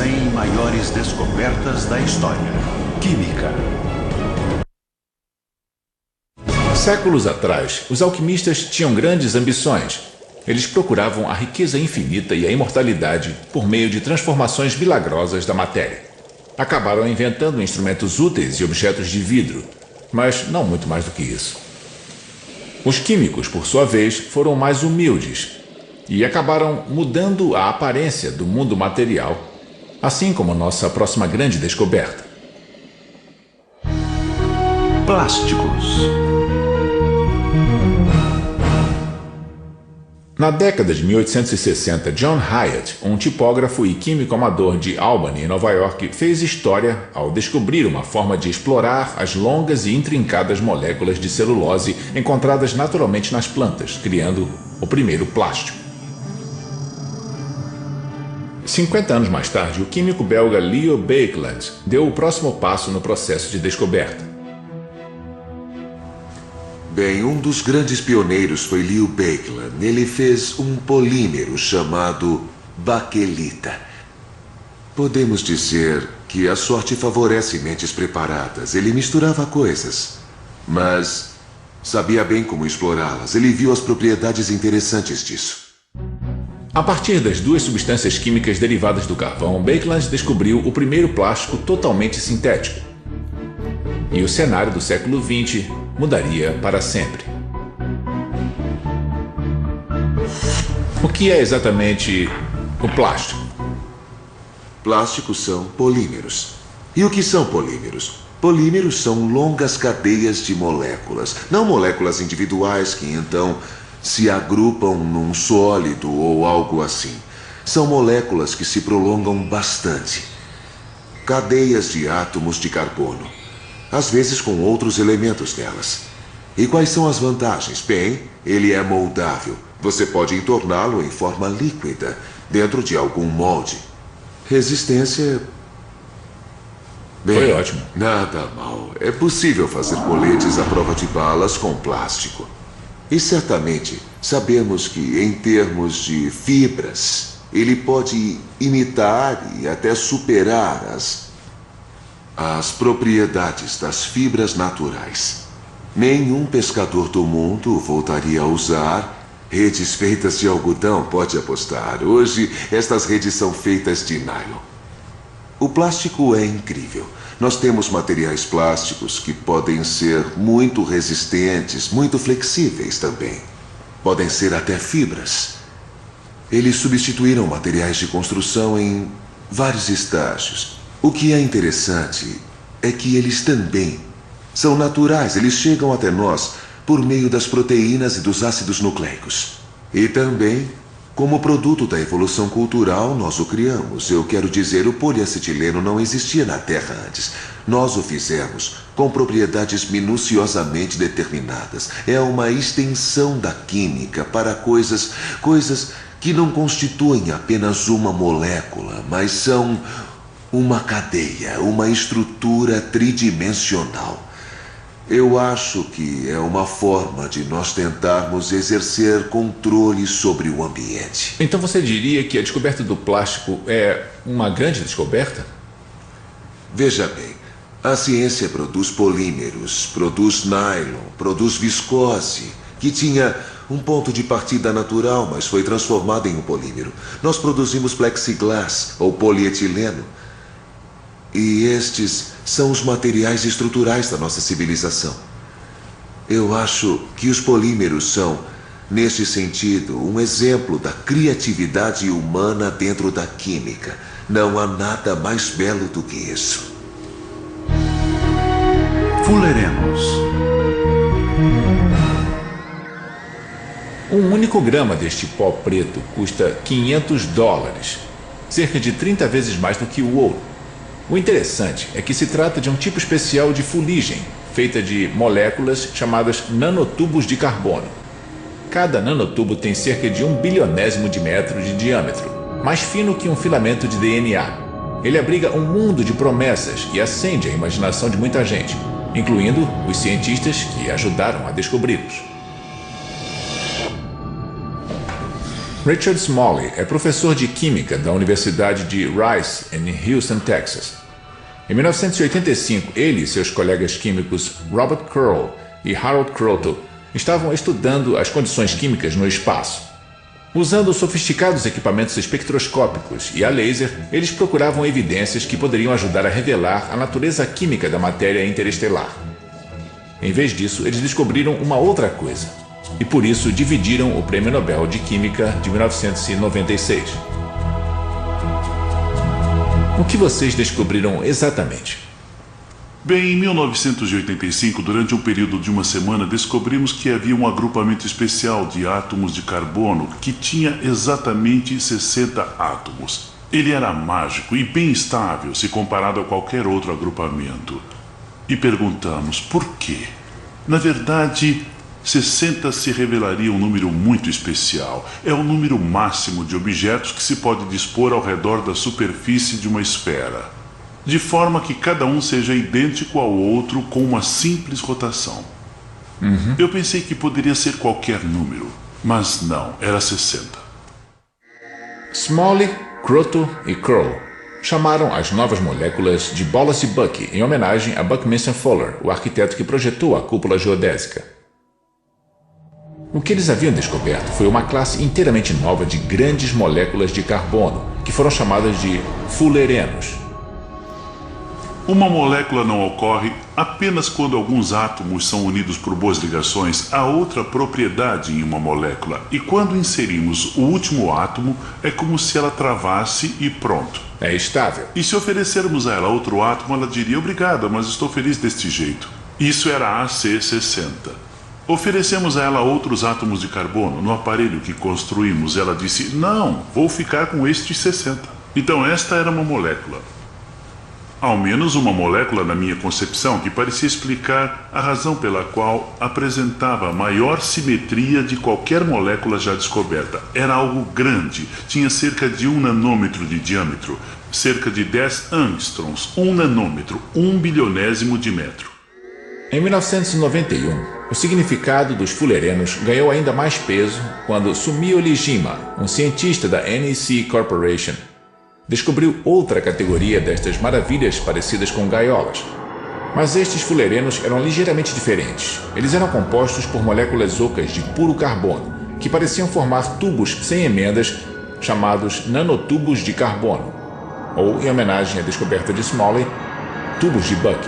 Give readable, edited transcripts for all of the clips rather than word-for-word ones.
100 maiores descobertas da história. Química. Séculos atrás, os alquimistas tinham grandes ambições. Eles procuravam a riqueza infinita e a imortalidade por meio de transformações milagrosas da matéria. Acabaram inventando instrumentos úteis e objetos de vidro, mas não muito mais do que isso. Os químicos, por sua vez, foram mais humildes e acabaram mudando a aparência do mundo material, assim como nossa próxima grande descoberta. Plásticos. Na década de 1860, John Hyatt, um tipógrafo e químico amador de Albany, em Nova York, fez história ao descobrir uma forma de explorar as longas e intrincadas moléculas de celulose encontradas naturalmente nas plantas, criando o primeiro plástico. 50 anos mais tarde, o químico belga Leo Baekeland deu o próximo passo no processo de descoberta. Bem, um dos grandes pioneiros foi Leo Baekeland. Ele fez um polímero chamado baquelita. Podemos dizer que a sorte favorece mentes preparadas. Ele misturava coisas, mas sabia bem como explorá-las. Ele viu as propriedades interessantes disso. A partir das duas substâncias químicas derivadas do carvão, Baekeland descobriu o primeiro plástico totalmente sintético. E o cenário do século XX mudaria para sempre. O que é exatamente o plástico? Plásticos são polímeros. E o que são polímeros? Polímeros são longas cadeias de moléculas, não moléculas individuais que então se agrupam num sólido ou algo assim. São moléculas que se prolongam bastante. Cadeias de átomos de carbono, às vezes com outros elementos nelas. E quais são as vantagens? Bem, ele é moldável. Você pode entorná-lo em forma líquida, dentro de algum molde. Resistência... Bem, foi ótimo. Nada mal. É possível fazer coletes à prova de balas com plástico. E certamente sabemos que, em termos de fibras, ele pode imitar e até superar as propriedades das fibras naturais. Nenhum pescador do mundo voltaria a usar redes feitas de algodão, pode apostar. Hoje, estas redes são feitas de nylon. O plástico é incrível. Nós temos materiais plásticos que podem ser muito resistentes, muito flexíveis também. Podem ser até fibras. Eles substituíram materiais de construção em vários estágios. O que é interessante é que eles também são naturais. Eles chegam até nós por meio das proteínas e dos ácidos nucleicos. E também, como produto da evolução cultural, nós o criamos. Eu quero dizer, o poliacetileno não existia na Terra antes. Nós o fizemos com propriedades minuciosamente determinadas. É uma extensão da química para coisas que não constituem apenas uma molécula, mas são uma cadeia, uma estrutura tridimensional. Eu acho que é uma forma de nós tentarmos exercer controle sobre o ambiente. Então você diria que a descoberta do plástico é uma grande descoberta? Veja bem, a ciência produz polímeros, produz nylon, produz viscose, que tinha um ponto de partida natural, mas foi transformado em um polímero. Nós produzimos plexiglass ou polietileno. E estes são os materiais estruturais da nossa civilização. Eu acho que os polímeros são, neste sentido, um exemplo da criatividade humana dentro da química. Não há nada mais belo do que isso. Fuleremos. Um único grama deste pó preto custa $500, cerca de 30 vezes mais do que o ouro. O interessante é que se trata de um tipo especial de fuligem, feita de moléculas chamadas nanotubos de carbono. Cada nanotubo tem cerca de 1/1000º de metro de diâmetro, mais fino que um filamento de DNA. Ele abriga um mundo de promessas e acende a imaginação de muita gente, incluindo os cientistas que ajudaram a descobri-los. Richard Smalley é professor de Química da Universidade de Rice, em Houston, Texas. Em 1985, ele e seus colegas químicos Robert Curl e Harold Kroto estavam estudando as condições químicas no espaço. Usando sofisticados equipamentos espectroscópicos e a laser, eles procuravam evidências que poderiam ajudar a revelar a natureza química da matéria interestelar. Em vez disso, eles descobriram uma outra coisa, e por isso dividiram o Prêmio Nobel de Química de 1996. O que vocês descobriram exatamente? Bem, em 1985, durante um período de uma semana, descobrimos que havia um agrupamento especial de átomos de carbono que tinha exatamente 60 átomos. Ele era mágico e bem estável se comparado a qualquer outro agrupamento. E perguntamos por quê. Na verdade, 60 se revelaria um número muito especial. É o número máximo de objetos que se pode dispor ao redor da superfície de uma esfera, de forma que cada um seja idêntico ao outro com uma simples rotação. Eu pensei que poderia ser qualquer número, mas não, era 60. Smalley, Kroto e Curl chamaram as novas moléculas de bolas de Buck em homenagem a Buckminster Fuller, o arquiteto que projetou a cúpula geodésica. O que eles haviam descoberto foi uma classe inteiramente nova de grandes moléculas de carbono, que foram chamadas de fullerenos. Uma molécula não ocorre apenas quando alguns átomos são unidos por boas ligações a outra propriedade em uma molécula. E quando inserimos o último átomo, é como se ela travasse e pronto. É estável. E se oferecermos a ela outro átomo, ela diria: obrigada, mas estou feliz deste jeito. Isso era a AC60. Oferecemos a ela outros átomos de carbono. No aparelho que construímos, ela disse: não, vou ficar com estes 60. Então esta era uma molécula. Ao menos uma molécula na minha concepção, que parecia explicar a razão pela qual apresentava a maior simetria de qualquer molécula já descoberta. Era algo grande, tinha cerca de 1 nanômetro de diâmetro, cerca de 10 angstroms, 1 nanômetro, 1 bilionésimo de metro. Em 1991, o significado dos fullerenos ganhou ainda mais peso quando Sumio Lijima, um cientista da NEC Corporation, descobriu outra categoria destas maravilhas parecidas com gaiolas. Mas estes fullerenos eram ligeiramente diferentes. Eles eram compostos por moléculas ocas de puro carbono, que pareciam formar tubos sem emendas, chamados nanotubos de carbono, ou, em homenagem à descoberta de Smalley, tubos de Buck.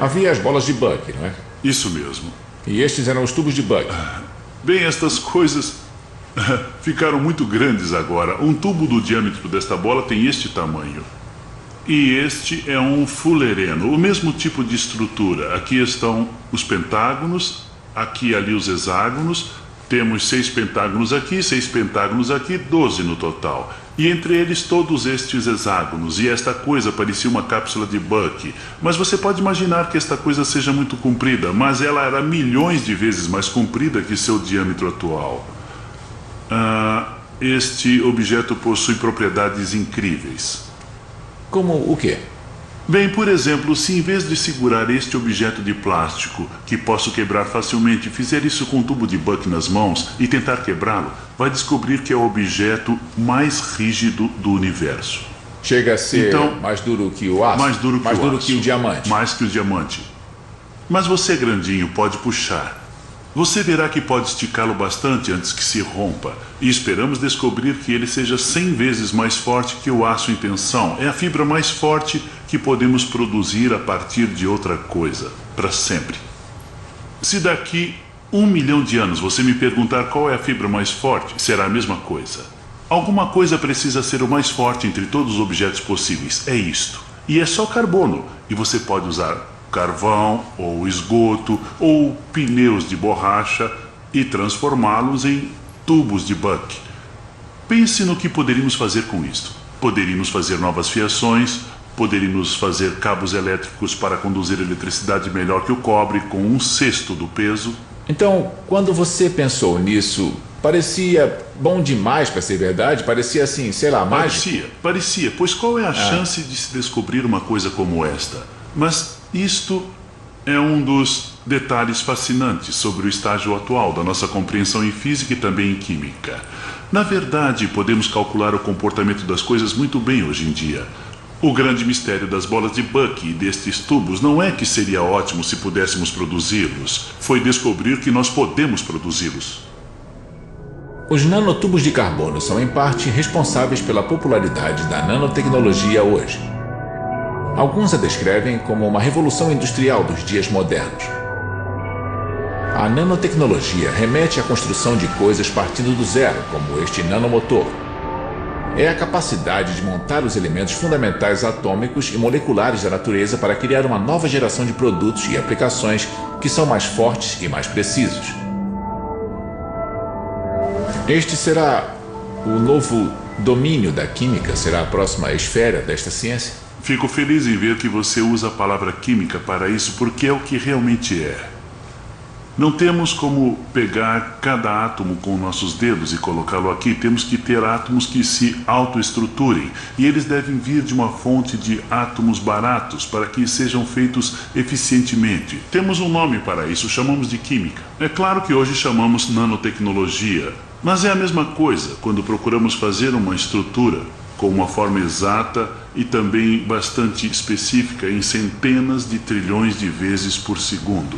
Havia as bolas de Buck, não é? Isso mesmo. E estes eram os tubos de Buck. Bem, estas coisas ficaram muito grandes agora. Um tubo do diâmetro desta bola tem este tamanho. E este é um fullereno, o mesmo tipo de estrutura. Aqui estão os pentágonos, aqui e ali os hexágonos. Temos 6 pentágonos aqui, 6 pentágonos aqui, 12 no total. E entre eles todos estes hexágonos. E esta coisa parecia uma cápsula de Buck. Mas você pode imaginar que esta coisa seja muito comprida, mas ela era milhões de vezes mais comprida que seu diâmetro atual. Este objeto possui propriedades incríveis. Como o quê? Bem, por exemplo, se em vez de segurar este objeto de plástico, que posso quebrar facilmente, fizer isso com um tubo de Buck nas mãos e tentar quebrá-lo, vai descobrir que é o objeto mais rígido do universo. Chega a ser mais duro que o aço? Mais duro que o diamante? Mais que o diamante. Mas você, grandinho, pode puxar. Você verá que pode esticá-lo bastante antes que se rompa, e esperamos descobrir que ele seja 100 vezes mais forte que o aço em tensão. É a fibra mais forte que podemos produzir a partir de outra coisa, para sempre. Se daqui 1 milhão de anos você me perguntar qual é a fibra mais forte, será a mesma coisa. Alguma coisa precisa ser o mais forte entre todos os objetos possíveis, é isto. E é só carbono, e você pode usar carvão, ou esgoto, ou pneus de borracha e transformá-los em tubos de Buck. Pense no que poderíamos fazer com isto. Poderíamos fazer novas fiações, poderíamos fazer cabos elétricos para conduzir eletricidade melhor que o cobre, com 1/6 do peso. Então, quando você pensou nisso, parecia bom demais para ser verdade? Parecia assim, sei lá, mágico? Parecia, pois qual é a chance de se descobrir uma coisa como esta? Mas isto é um dos detalhes fascinantes sobre o estágio atual da nossa compreensão em física e também em química. Na verdade, podemos calcular o comportamento das coisas muito bem hoje em dia. O grande mistério das bolas de Buck e destes tubos não é que seria ótimo se pudéssemos produzi-los, foi descobrir que nós podemos produzi-los. Os nanotubos de carbono são, em parte, responsáveis pela popularidade da nanotecnologia hoje. Alguns a descrevem como uma revolução industrial dos dias modernos. A nanotecnologia remete à construção de coisas partindo do zero, como este nanomotor. É a capacidade de montar os elementos fundamentais atômicos e moleculares da natureza para criar uma nova geração de produtos e aplicações que são mais fortes e mais precisos. Este será o novo domínio da química? Será a próxima esfera desta ciência? Fico feliz em ver que você usa a palavra química para isso, porque é o que realmente é. Não temos como pegar cada átomo com nossos dedos e colocá-lo aqui. Temos que ter átomos que se autoestruturem. E eles devem vir de uma fonte de átomos baratos para que sejam feitos eficientemente. Temos um nome para isso, chamamos de química. É claro que hoje chamamos nanotecnologia, mas é a mesma coisa quando procuramos fazer uma estrutura com uma forma exata e também bastante específica em centenas de trilhões de vezes por segundo.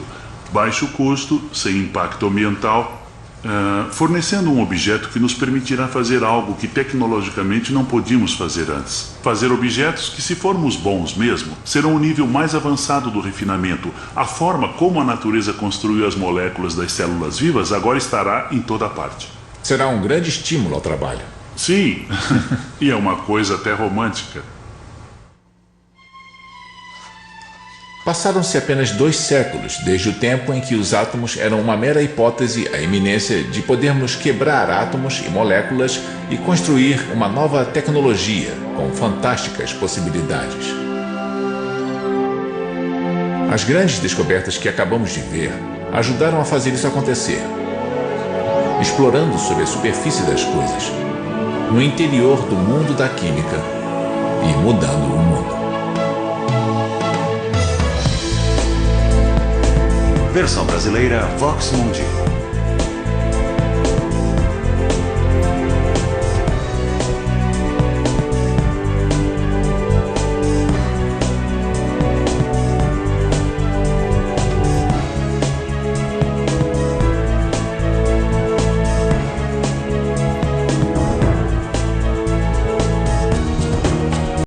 Baixo custo, sem impacto ambiental, fornecendo um objeto que nos permitirá fazer algo que tecnologicamente não podíamos fazer antes. Fazer objetos que, se formos bons mesmo, serão o nível mais avançado do refinamento. A forma como a natureza construiu as moléculas das células vivas agora estará em toda parte. Será um grande estímulo ao trabalho. Sim, e é uma coisa até romântica. Passaram-se apenas 2 séculos desde o tempo em que os átomos eram uma mera hipótese, a iminência de podermos quebrar átomos e moléculas e construir uma nova tecnologia com fantásticas possibilidades. As grandes descobertas que acabamos de ver ajudaram a fazer isso acontecer, explorando sob a superfície das coisas, no interior do mundo da química e mudando o mundo. Versão brasileira Vox Mundi.